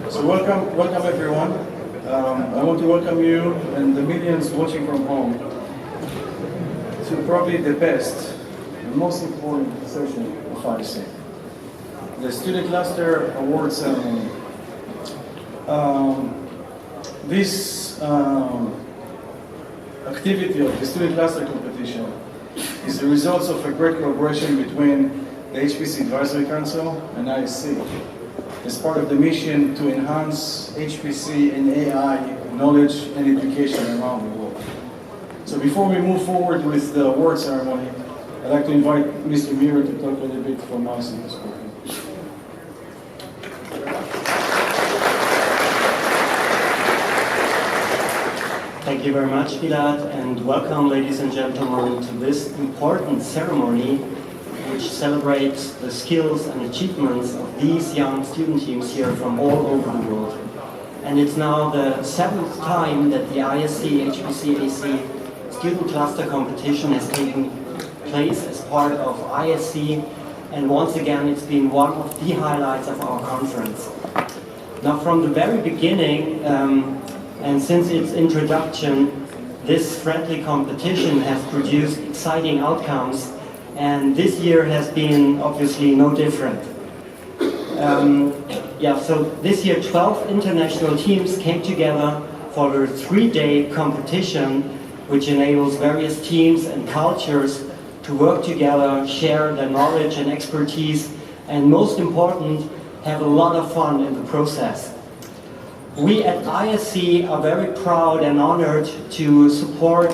So welcome everyone. I want to welcome you and the millions watching from home to probably the best and most important session of ISC, the Student Cluster Awards Ceremony. This activity of the Student Cluster Competition is the result of a great collaboration between the HPC Advisory Council and ISC as part of the mission to enhance HPC and AI knowledge and education around the world. So before we move forward with the award ceremony, I'd like to invite Mr. Mira to talk a little bit from ISC perspective. Thank you very much, Gilad, and welcome, ladies and gentlemen, to this important ceremony which celebrates the skills and achievements of these young student teams here from all over the world. And it's now the 7th time that the ISC HPC-AC Student Cluster Competition has taken place as part of ISC, and once again it's been one of the highlights of our conference. Now, from the very beginning, and since its introduction, this friendly competition has produced exciting outcomes, and this year has been obviously no different. So this year 12 international teams came together for a 3-day competition which enables various teams and cultures to work together, share their knowledge and expertise, and most important, have a lot of fun in the process. We at ISC are very proud and honored to support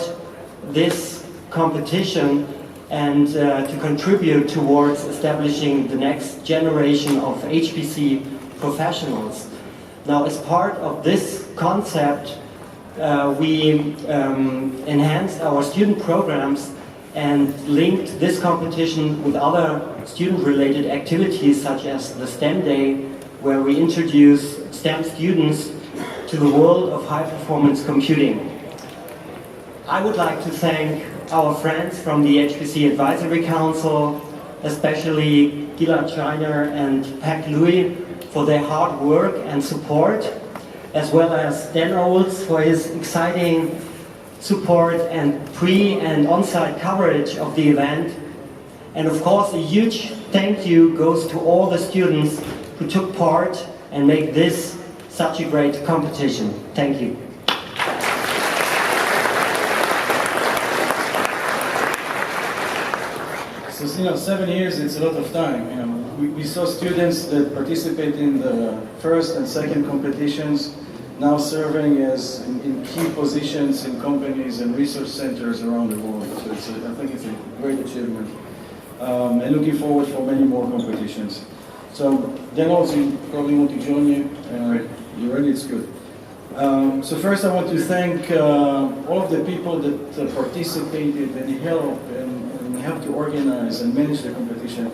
this competition and to contribute towards establishing the next generation of HPC professionals. Now, as part of this concept, we enhanced our student programs and linked this competition with other student-related activities such as the STEM Day, where we introduce STEM students to the world of high-performance computing. I would like to thank our friends from the HPC Advisory Council, especially Gilad Schreiner and Pat Louis, for their hard work and support, as well as Dan Olds for his exciting support and pre- and on-site coverage of the event. And of course, a huge thank you goes to all the students who took part and make this such a great competition. Thank you. So, 7 years, it's a lot of time. We saw students that participate in the first and second competitions now serving as in key positions in companies and research centers around the world. So I think it's a great achievement. And looking forward for many more competitions. So Dan also probably want to join you. You ready? It's good. So first I want to thank all of the people that participated and helped to organize and manage the competition.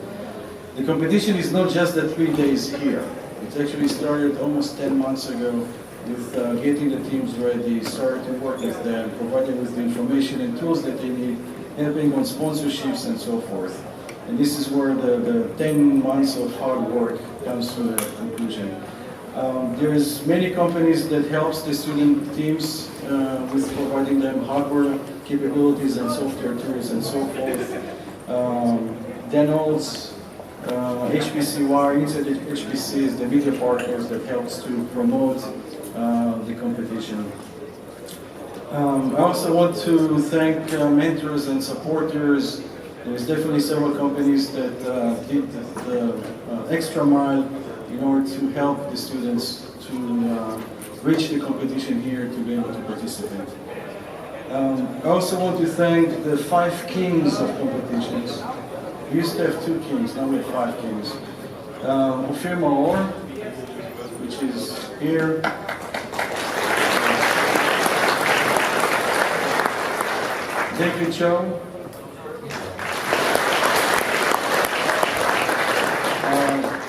The competition is not just the 3 days here. It actually started almost 10 months ago with getting the teams ready, starting to work with them, providing with the information and tools that they need, helping on sponsorships and so forth. And this is where the 10 months of hard work comes to the conclusion. There's many companies that helps the student teams with providing them hardware capabilities and software tools and so forth. Denolds, HPC Wire, Inside HPC is the media partners that helps to promote the competition. I also want to thank mentors and supporters. There's definitely several companies that did the extra mile in order to help the students to reach the competition here to be able to participate. I also want to thank the 5 kings of competitions. We used to have 2 kings, now we have 5 kings. Ophir Maor, which is here. David Cho.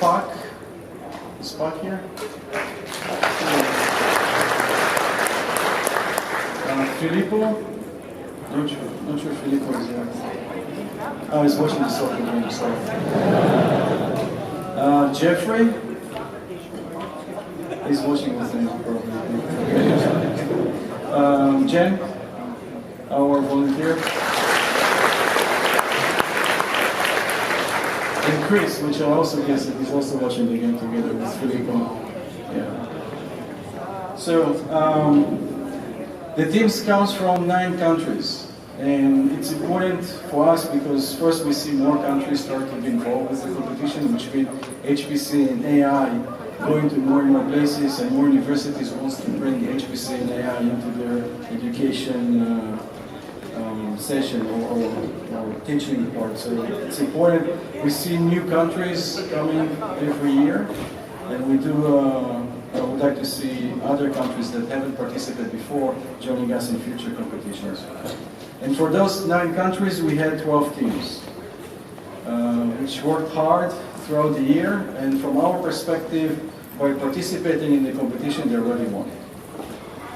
Pak. Is Pak here? Filippo? Not sure Filippo is here. Oh, he's watching the soccer game, sorry. Jeffrey? He's watching this thing probably. Jen, our volunteer. And Chris, which I also guess that he's also watching the game together with Filippo. Yeah. So, the teams comes from 9 countries. And it's important for us because first we see more countries start to be involved with the competition, which means HPC and AI going to more and more places, and more universities wants to bring HPC and AI into their education session or teaching part. So it's important. We see new countries coming every year, and we do. I would like to see other countries that haven't participated before joining us in future competitions. And for those 9 countries, we had 12 teams, which worked hard throughout the year. And from our perspective, by participating in the competition, they already won.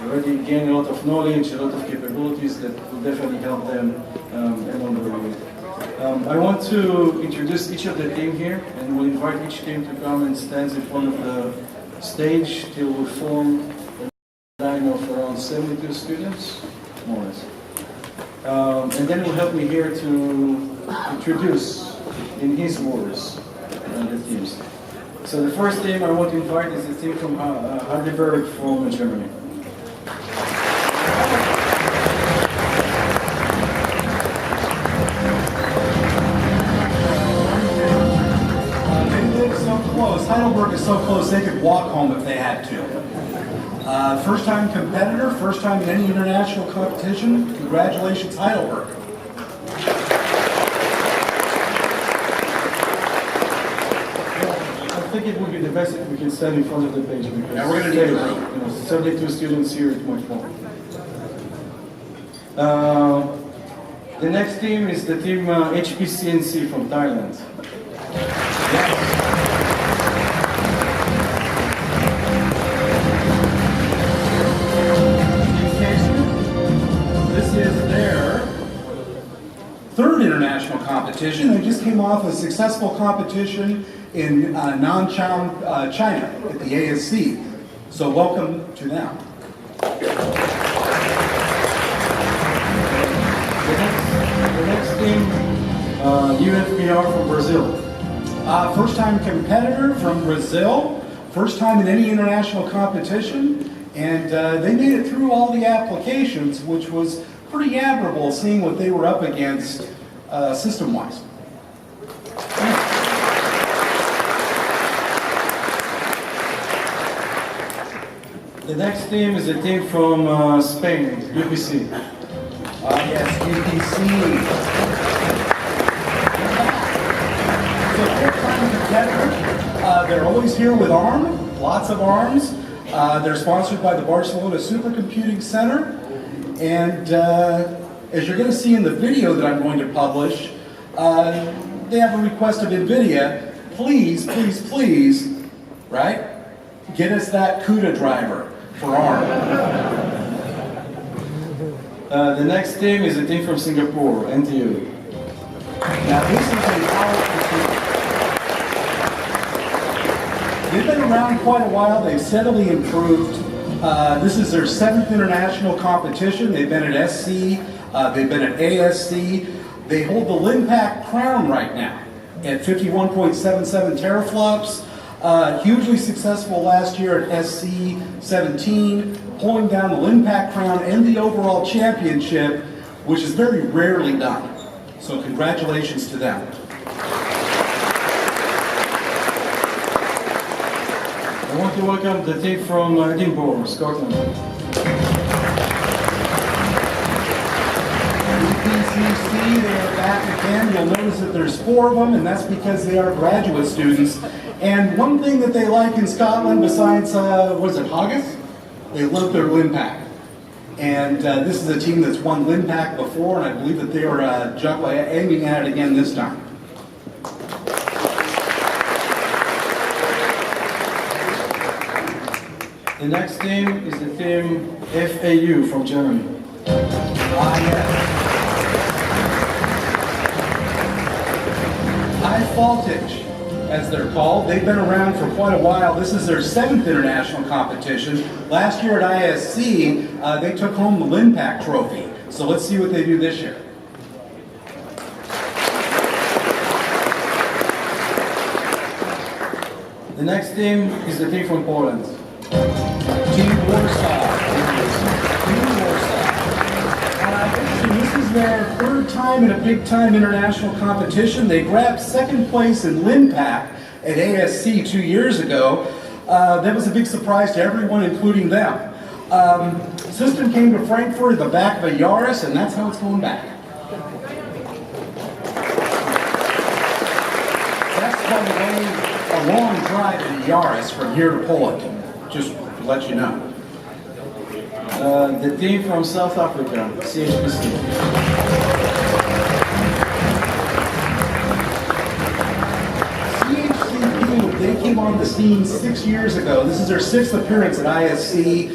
They already gained a lot of knowledge, a lot of capabilities that will definitely help them along the way. I want to introduce each of the team here, and we'll invite each team to come and stand in front of the stage till we form a line of around 72 students, more or less. And then will help me here to introduce, in his words, the teams. So the first team I want to invite is the team from Heidelberg from Germany. They live so close. Heidelberg is so close they could walk home if they had to. First-time competitor, first time in any international competition. Congratulations, Heidelberg. I think it would be the best if we can stand in front of the page because Yeah, we're going to need a room. 72 students here is much more. The next team is the team HPCNC from Thailand. This is their 3rd international competition. They just came off a successful competition in Nanchang, China at the ISC. So welcome to them. The next team, UFBR from Brazil. First-time competitor from Brazil, first time in any international competition, and they made it through all the applications, which was pretty admirable seeing what they were up against system-wise. The next team is a team from Spain, UPC. Yes, UPC. So first-time competitor. They're always here with ARM, lots of ARMs. They're sponsored by the Barcelona Supercomputing Center. And as you're going to see in the video that I'm going to publish, they have a request of NVIDIA, please, please, please, right? Get us that CUDA driver for ARM. The next team is a team from Singapore, NTU. Now this is a powerful team. They've been around quite a while. They've steadily improved. This is their 7th international competition. They've been at SC, they've been at ASC. They hold the LINPACK crown right now at 51.77 teraflops. Hugely successful last year at ISC18, pulling down the LINPACK crown and the overall championship, which is very rarely done. So congratulations to them. I want to welcome the team from Edinburgh, Scotland. UPCC, they are back again. You'll notice that there's 4 of them, and that's because they are graduate students. And one thing that they like in Scotland, besides, what is it, Haggis? They love their LINPACK. And this is a team that's won LINPACK before, and I believe that they are aiming at it again this time. The next team is the team FAU from Germany. Yes. High voltage. as they're called. They've been around for quite a while. This is their 7th international competition. Last year at ISC, they took home the LINPAC trophy. So let's see what they do this year. The next team is the team from Poland. Team Warsaw. Team Warsaw. This is their 3rd time in a big-time international competition. They grabbed 2nd place in LINPAC at ASC 2 years ago. That was a big surprise to everyone, including them. System came to Frankfurt in the back of a Yaris, and that's how it's going back. That's, by the way, a long drive in a Yaris from here to Poland, just to let you know. The team from South Africa, CHPC. They came on the scene 6 years ago. This is their 6th appearance at ISC.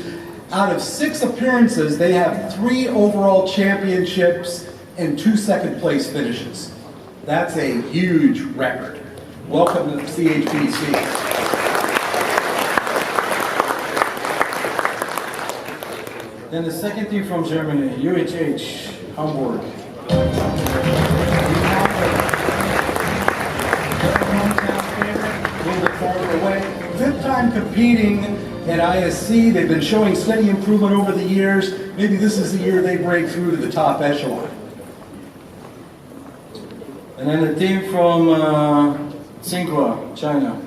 Out of 6 appearances, they have 3 overall championships and 2 second place finishes. That's a huge record. Welcome to CHPC. Then the second team from Germany, UHH, Hamburg. Away. 5th time competing at ISC. They've been showing steady improvement over the years. Maybe this is the year they break through to the top echelon. And then the team from Tsinghua, China.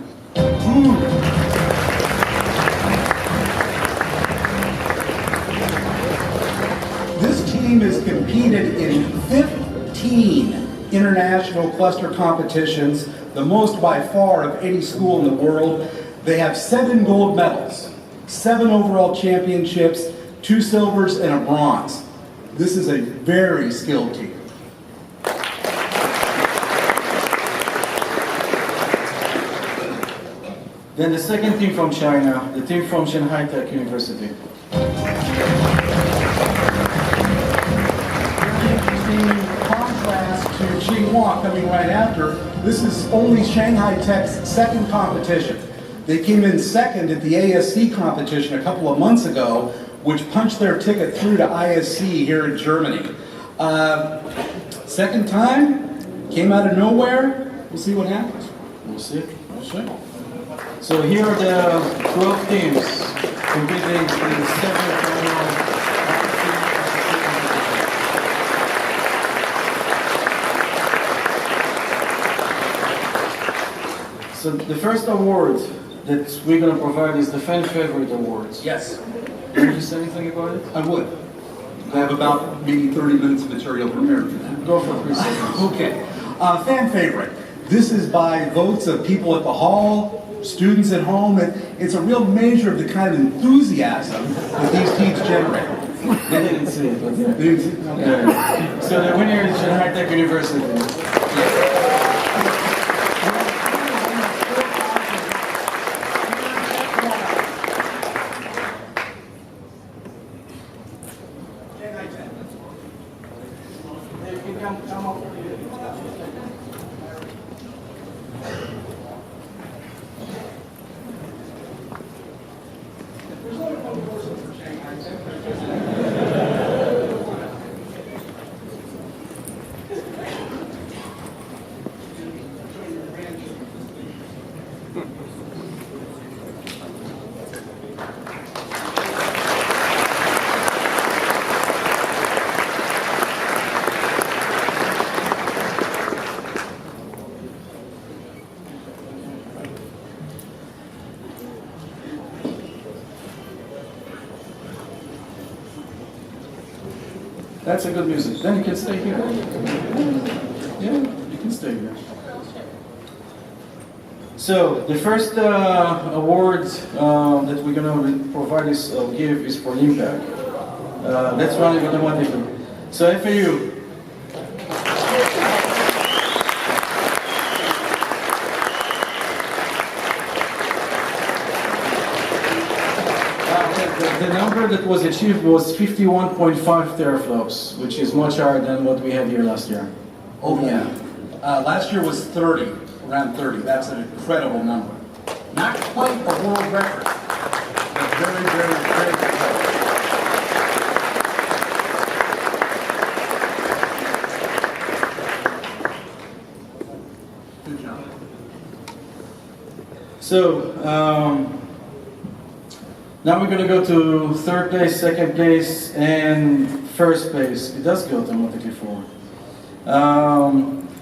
This team has competed in 15 international cluster competitions, the most by far of any school in the world. They have 7 gold medals, 7 overall championships, 2 silvers, and a bronze. This is a very skilled team. Then the second team from China, the team from Shanghai Tech University. Contrast to Tsinghua coming right after. This is only Shanghai Tech's 2nd competition. They came in 2nd at the ASC competition a couple of months ago, which punched their ticket through to ISC here in Germany. 2nd time, came out of nowhere. We'll see what happens. We'll see. We'll see. So here are the 12 teams competing in the 7th annual. So the first award that we're going to provide is the Fan Favorite Awards. Yes, Can you say anything about it? I would. I have about maybe 30 minutes of material prepared for that. Go for 3 seconds. Okay. Fan favorite. This is by votes of people at the hall, students at home. It's a real measure of the kind of enthusiasm that these teams generate. They didn't see it, but They didn't see- okay. yeah. So the winner is Shanghai Tech University. That's a good music. Then you can stay here. Yeah, you can stay here. So the first award that we're gonna provide is give is for impact. That's running automatically. So FAU. The number that was achieved was 51.5 teraflops, which is much higher than what we had here last year. Oh yeah. Last year was 30. around 30. That's an incredible number. Not quite a world record, but very, very, very good. Good job. So, now we're going to go to third place, second place, and first place. It does go automatically forward.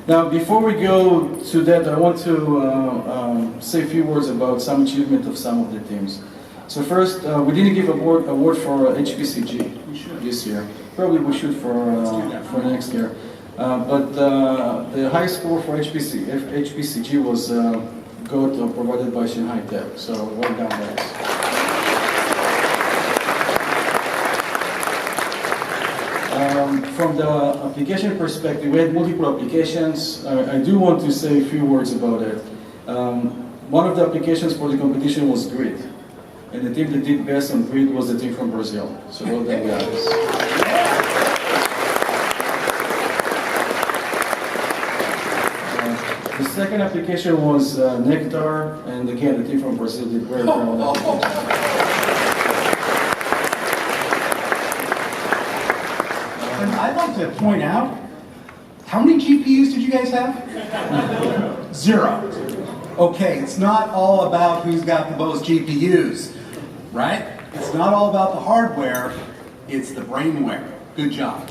Now, before we go to that, I want to say a few words about some achievement of some of the teams. So first, we didn't give award for HPCG this year. Probably we should for next year. But the high score for HPCG was got provided by Shanghai Tech. So well done, guys. From the application perspective, we had multiple applications. I do want to say a few words about it. One of the applications for the competition was grid. And the team that did best on grid was the team from Brazil. So well done, guys. The second application was Nectar, and again, the team from Brazil did very well. I'd like to point out, how many GPUs did you guys have? 0. Okay, it's not all about who's got the most GPUs, right? It's not all about the hardware, it's the brainware. Good job.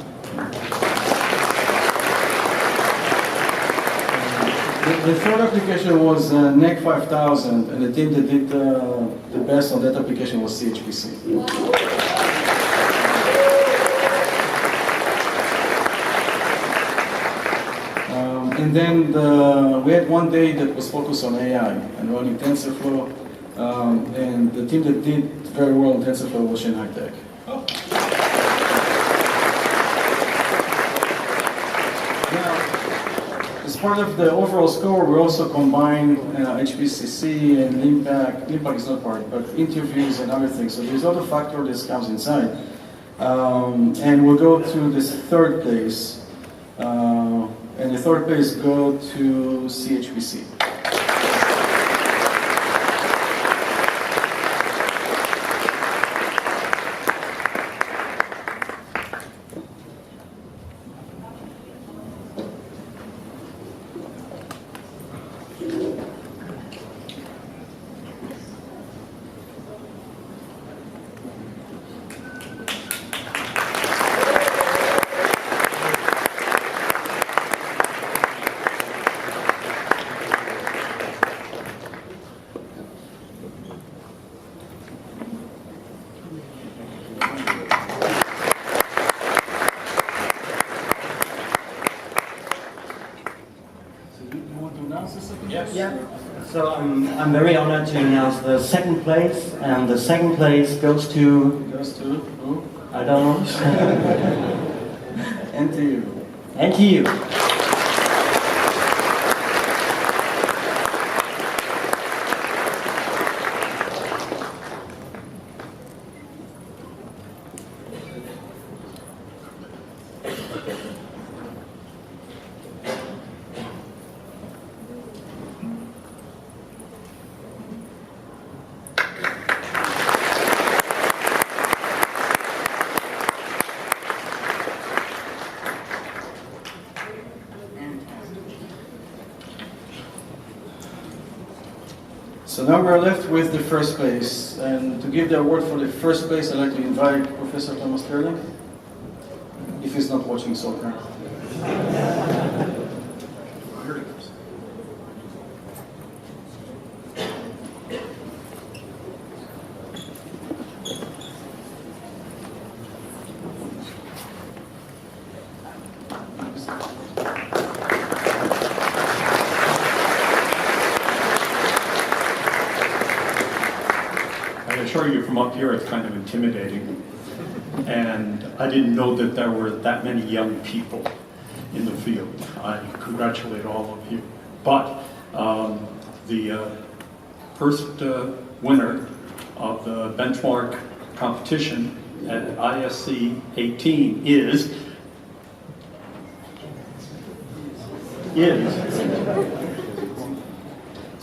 The third application was NEC 5000, and the team that did the best on that application was CHPC. And then we had one day that was focused on AI and running TensorFlow, and the team that did very well on TensorFlow was Shanghai Tech. Now, as part of the overall score, we also combined HPCC and LIMPAC. LIMPAC is not part, but interviews and other things. So there's other factor that comes inside. And we'll go to this third place. And the third place go to CHPC. Yeah. So I'm very honored to announce the second place, and the second place goes to Who? I don't know. And to you. And to you. So now we're left with the first place. And to give the award for the first place, I'd like to invite Professor Thomas Sterling, if he's not watching soccer. Here it goes. I assure you from up here it's kind of intimidating. And I didn't know that there were that many young people in the field. I congratulate all of you. But the first winner of the benchmark competition at ISC18 is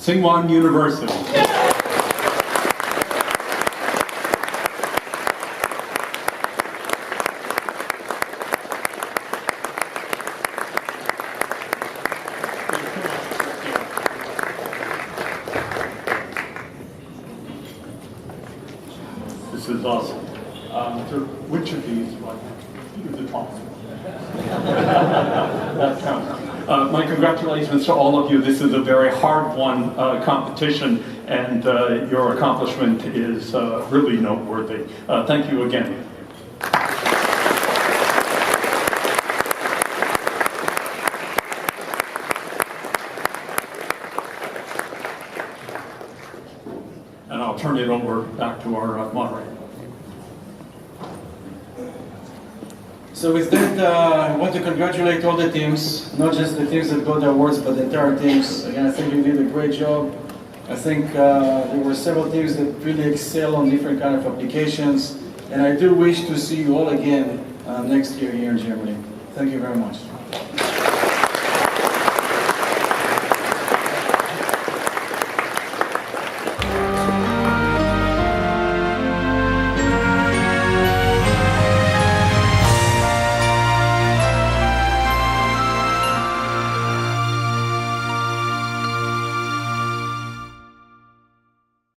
Tsingwan University. This is awesome. So which of these do I have? The top. That counts. My congratulations to all of you. This is a very hard-won competition, and your accomplishment is really noteworthy. Thank you again. And I'll turn it over back to our moderator. So with that, I want to congratulate all the teams, not just the teams that got the awards, but the entire teams. Again, I think you did a great job. I think there were several teams that really excel on different kind of applications, and I do wish to see you all again next year here in Germany. Thank you very much.